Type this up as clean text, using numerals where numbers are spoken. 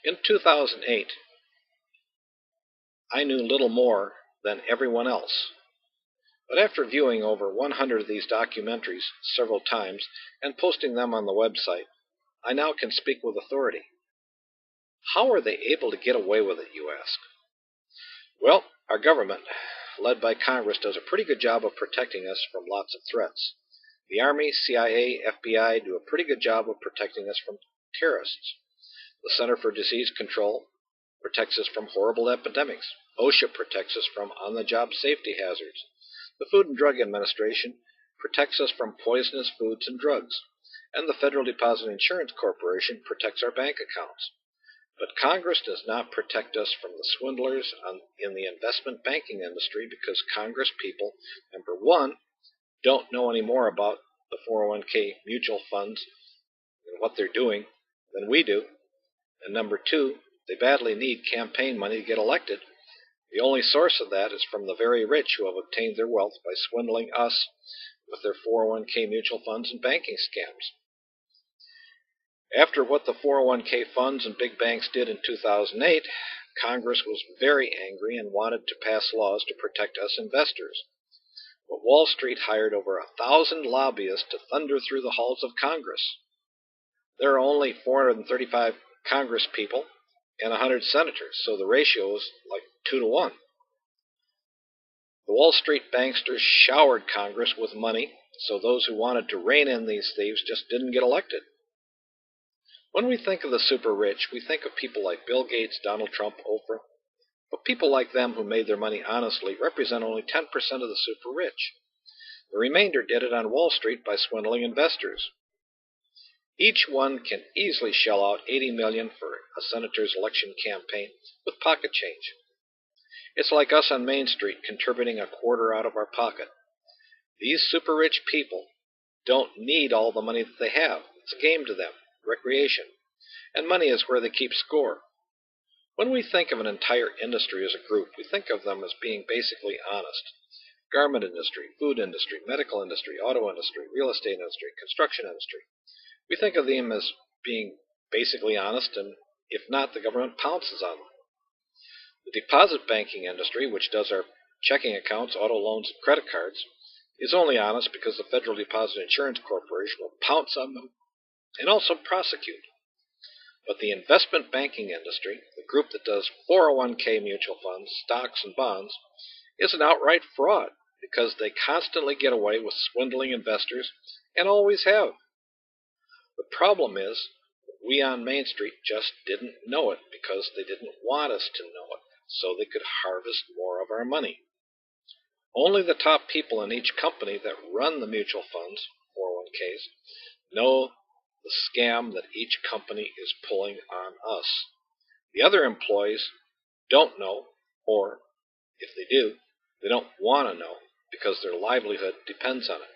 In 2008, I knew little more than everyone else. But after viewing over 100 of these documentaries several times and posting them on the website, I now can speak with authority. How are they able to get away with it, you ask? Well, our government, led by Congress, does a pretty good job of protecting us from lots of threats. The Army, CIA, FBI do a pretty good job of protecting us from terrorists. The Center for Disease Control protects us from horrible epidemics. OSHA protects us from on-the-job safety hazards. The Food and Drug Administration protects us from poisonous foods and drugs. And the Federal Deposit Insurance Corporation protects our bank accounts. But Congress does not protect us from the swindlers in the investment banking industry because Congress people, number one, don't know any more about the 401k mutual funds and what they're doing than we do. And number two, they badly need campaign money to get elected. The only source of that is from the very rich who have obtained their wealth by swindling us with their 401k mutual funds and banking scams. After what the 401k funds and big banks did in 2008, Congress was very angry and wanted to pass laws to protect us investors. But Wall Street hired over 1,000 lobbyists to thunder through the halls of Congress. There are only 435 Congress people and 100 senators, so the ratio is like 2 to 1. The Wall Street banksters showered Congress with money, so those who wanted to rein in these thieves just didn't get elected. When we think of the super rich, we think of people like Bill Gates, Donald Trump, Oprah. But people like them who made their money honestly represent only 10% of the super rich. The remainder did it on Wall Street by swindling investors. Each one can easily shell out $80 million for a senator's election campaign with pocket change. It's like us on Main Street contributing a quarter out of our pocket. These super rich people don't need all the money that they have. It's a game to them, recreation. And money is where they keep score. When we think of an entire industry as a group, we think of them as being basically honest. Garment industry, food industry, medical industry, auto industry, real estate industry, construction industry. We think of them as being basically honest, and if not, the government pounces on them. The deposit banking industry, which does our checking accounts, auto loans, and credit cards, is only honest because the Federal Deposit Insurance Corporation will pounce on them and also prosecute. But the investment banking industry, the group that does 401k mutual funds, stocks, and bonds, is an outright fraud because they constantly get away with swindling investors and always have. The problem is we on Main Street just didn't know it because they didn't want us to know it, so they could harvest more of our money. Only the top people in each company that run the mutual funds, 401ks, know the scam that each company is pulling on us. The other employees don't know, or if they do, they don't want to know because their livelihood depends on it.